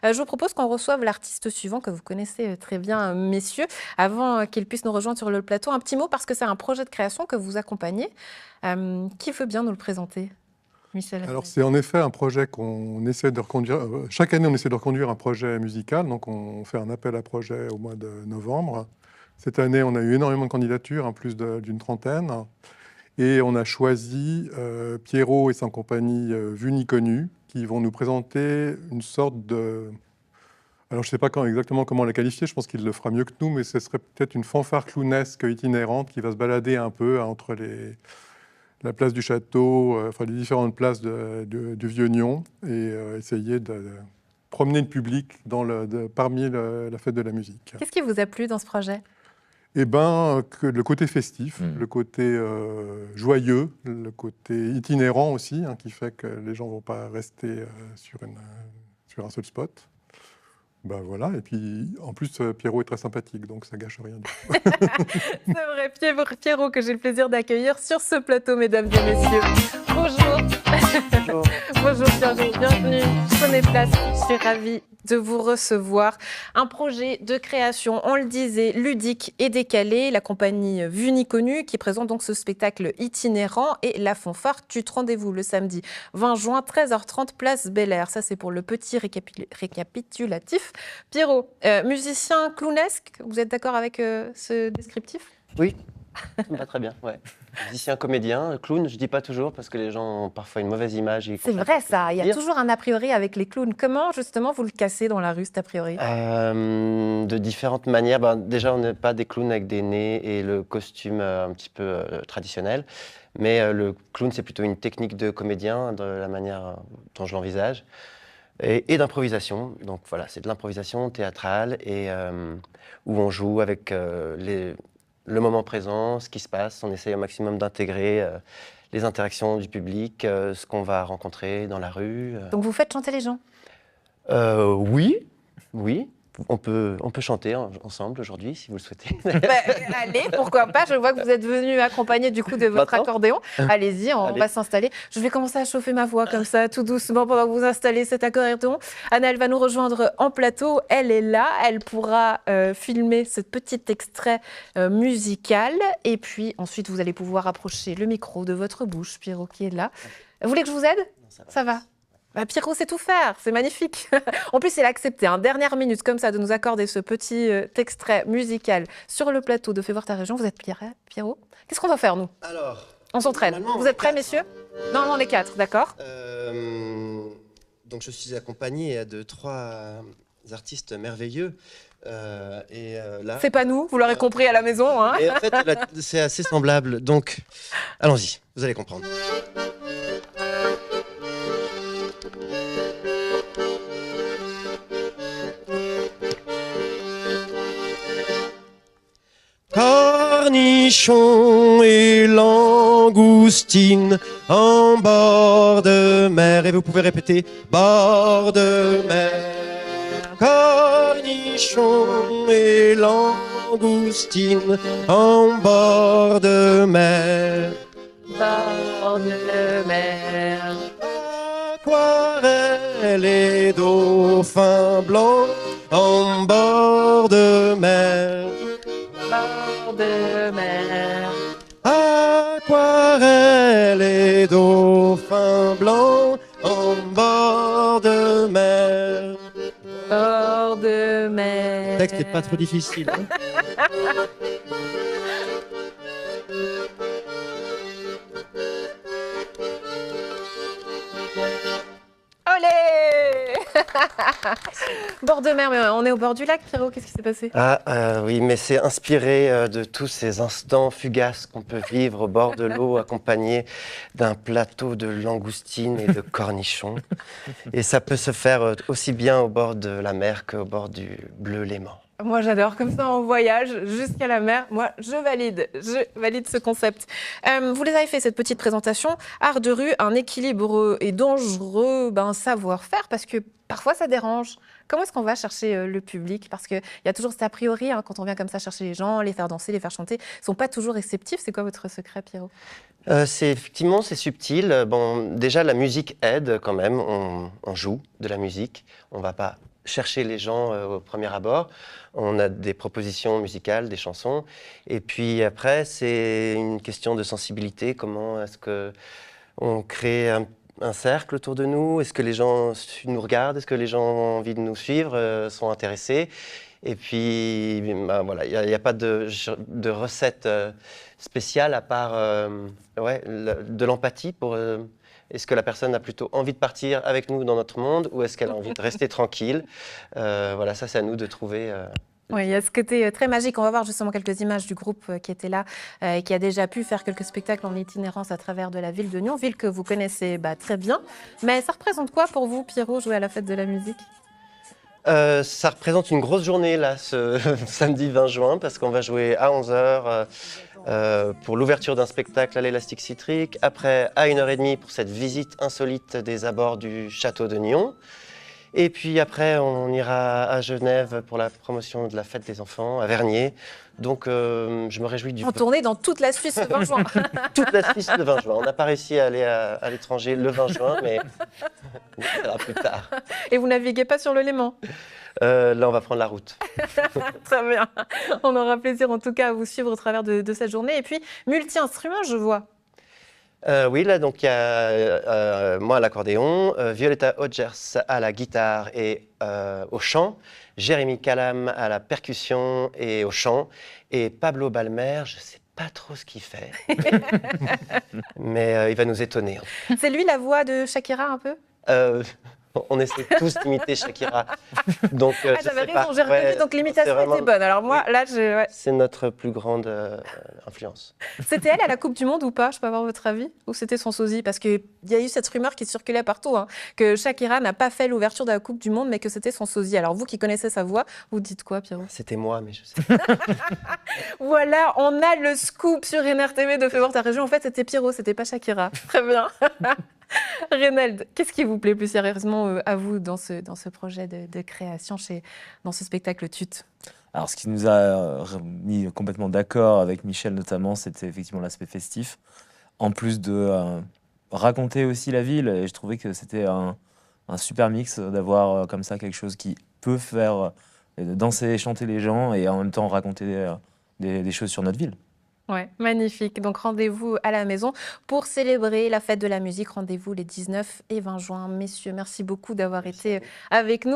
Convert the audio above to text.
Je vous propose qu'on reçoive l'artiste suivant que vous connaissez très bien, messieurs, avant qu'il puisse nous rejoindre sur le plateau. Un petit mot parce que c'est un projet de création que vous accompagnez. Qui veut bien nous le présenter? Michel. Alors c'est en effet un projet qu'on essaie de reconduire. Chaque année, on essaie de reconduire un projet musical. Donc on fait un appel à projet au mois de novembre. Cette année, on a eu énormément de candidatures, plus d'une trentaine. Et on a choisi Pierrot et sa compagnie Vue ni Connue, qui vont nous présenter une sorte de... Alors je ne sais pas exactement comment la qualifier, je pense qu'il le fera mieux que nous, mais ce serait peut-être une fanfare clownesque itinérante qui va se balader un peu entre la place du château, les différentes places du Vieux-Nyon, et essayer de promener le public parmi la fête de la musique. Qu'est-ce qui vous a plu dans ce projet? Eh bien, le côté festif, le côté joyeux, le côté itinérant aussi, qui fait que les gens ne vont pas rester sur un seul spot. Ben voilà, et puis en plus, Pierrot est très sympathique, donc ça gâche rien du tout. C'est vrai, Pierrot, que j'ai le plaisir d'accueillir sur ce plateau, mesdames et messieurs. Bonjour. Bonjour. Bonjour Pierrot, bienvenue. Prenez place, je suis ravie de vous recevoir. Un projet de création, on le disait, ludique et décalé. La compagnie Vue ni Connue qui présente donc ce spectacle itinérant et la fanfare Tute. Rendez-vous le samedi 20 juin, 13h30, place Bel Air. Ça, c'est pour le petit récapitulatif. Pierrot, musicien clownesque, vous êtes d'accord avec ce descriptif? Oui, ça me va très bien, ouais. Musicien, comédien, clown, je dis pas toujours parce que les gens ont parfois une mauvaise image. C'est vrai ça, il y a toujours un a priori avec les clowns. Comment justement vous le cassez dans la rue, cet a priori? De différentes manières. Déjà, on n'est pas des clowns avec des nez et le costume un petit peu traditionnel. Mais le clown, c'est plutôt une technique de comédien, de la manière dont je l'envisage. Et d'improvisation. Donc voilà, c'est de l'improvisation théâtrale et où on joue avec le moment présent, ce qui se passe. On essaye au maximum d'intégrer les interactions du public, ce qu'on va rencontrer dans la rue. Donc vous faites chanter les gens? Oui. On peut chanter ensemble aujourd'hui, si vous le souhaitez. Allez, pourquoi pas. Je vois que vous êtes venu accompagné du coup de votre accordéon. Allez-y, on va s'installer. Je vais commencer à chauffer ma voix comme ça, tout doucement, pendant que vous installez cet accordéon. Anna, elle va nous rejoindre en plateau. Elle est là. Elle pourra filmer ce petit extrait musical. Et puis ensuite, vous allez pouvoir approcher le micro de votre bouche, Pierrot qui est là. Vous voulez que je vous aide? Non, ça va. Pierrot sait tout faire, c'est magnifique. En plus, il a accepté, dernière minute comme ça, de nous accorder ce petit extrait musical sur le plateau de Fais voir ta région. Vous êtes Pierrot? Qu'est-ce qu'on va faire, nous? Alors, on s'entraîne. Vous êtes prêts, messieurs? Non, on est 4, d'accord. Donc, je suis accompagné de 3 artistes merveilleux. Là, c'est pas nous, vous l'aurez compris à la maison. Hein. Et en fait, c'est assez semblable. Donc, allons-y, vous allez comprendre. Cornichons et langoustines en bord de mer. Et vous pouvez répéter, bord de mer. Cornichons et langoustines en bord de mer. Bord de mer. Aquarelle et dauphins blancs en bord de mer. Bord de mer. Aquarelle et dauphins blancs en bord de mer. Bord de mer. Le texte n'est pas trop difficile. Hein. Olé. Bord de mer, mais on est au bord du lac, Pierrot, qu'est-ce qui s'est passé? Oui, mais c'est inspiré de tous ces instants fugaces qu'on peut vivre au bord de l'eau, accompagné d'un plateau de langoustines et de cornichons. Et ça peut se faire aussi bien au bord de la mer qu'au bord du bleu Léman. Moi, j'adore. Comme ça, on voyage jusqu'à la mer. Moi, je valide ce concept. Vous les avez fait, cette petite présentation. Art de rue, un équilibre et dangereux savoir-faire, parce que parfois ça dérange. Comment est-ce qu'on va chercher le public? Parce qu'il y a toujours cet a priori, hein, quand on vient comme ça chercher les gens, les faire danser, les faire chanter, ils ne sont pas toujours réceptifs. C'est quoi votre secret, Pierrot? Effectivement, c'est subtil. Bon, déjà, la musique aide quand même. On joue de la musique. On ne va pas chercher les gens au premier abord. On a des propositions musicales, des chansons. Et puis après, c'est une question de sensibilité. Comment est-ce qu'on crée un cercle autour de nous? Est-ce que les gens nous regardent? Est-ce que les gens ont envie de nous suivre, sont intéressés? Et puis, ben, voilà, il n'y a pas de recette spéciale à part de l'empathie pour... est-ce que la personne a plutôt envie de partir avec nous dans notre monde ou est-ce qu'elle a envie de rester tranquille? Voilà, ça c'est à nous de trouver... Oui, il y a ce côté très magique. On va voir justement quelques images du groupe qui était là et qui a déjà pu faire quelques spectacles en itinérance à travers de la ville de Nyon, ville que vous connaissez très bien. Mais ça représente quoi pour vous, Pierrot, jouer à la fête de la musique? Ça représente une grosse journée là, ce samedi 20 juin, parce qu'on va jouer à 11h pour l'ouverture d'un spectacle à l'Élastique Citrique, après à 1h30 pour cette visite insolite des abords du château de Nyon. Et puis après, on ira à Genève pour la promotion de la fête des enfants, à Vernier. Donc, je me réjouis du... En tournée dans toute la Suisse le 20 juin. Toute la Suisse le 20 juin. On n'a pas réussi à aller à l'étranger le 20 juin, mais ça sera plus tard. Et vous naviguez pas sur le Léman? Là, on va prendre la route. Très bien. On aura plaisir en tout cas à vous suivre au travers de cette journée. Et puis, multi-instruments, je vois. Oui, là, donc il y a moi à l'accordéon, Violetta Hodgers à la guitare et au chant, Jérémy Calam à la percussion et au chant, et Pablo Balmer, je ne sais pas trop ce qu'il fait, mais il va nous étonner. C'est lui la voix de Shakira un peu? On essaie tous d'imiter Shakira. Donc, j'avais raison, j'ai reconnu, donc l'imitation était bonne. Alors moi, oui, là, c'est notre plus grande influence. C'était elle à la Coupe du Monde ou pas? Je peux avoir votre avis? Ou c'était son sosie? Parce qu'il y a eu cette rumeur qui circulait partout, hein, que Shakira n'a pas fait l'ouverture de la Coupe du Monde, mais que c'était son sosie. Alors vous qui connaissez sa voix, vous dites quoi, Pierrot? C'était moi, mais je sais. Voilà, on a le scoop sur NRTV de Fais voir ta région. En fait, c'était Pierrot, c'était pas Shakira. Très bien. Reynald, qu'est-ce qui vous plaît plus sérieusement à vous dans ce projet de création, dans ce spectacle TUT? Alors, ce qui nous a mis complètement d'accord avec Michel notamment, c'était effectivement l'aspect festif. En plus de raconter aussi la ville, et je trouvais que c'était un super mix d'avoir comme ça quelque chose qui peut faire danser et chanter les gens et en même temps raconter des choses sur notre ville. Ouais, magnifique. Donc rendez-vous à la maison pour célébrer la fête de la musique. Rendez-vous les 19 et 20 juin. Messieurs, merci beaucoup d'avoir été avec nous.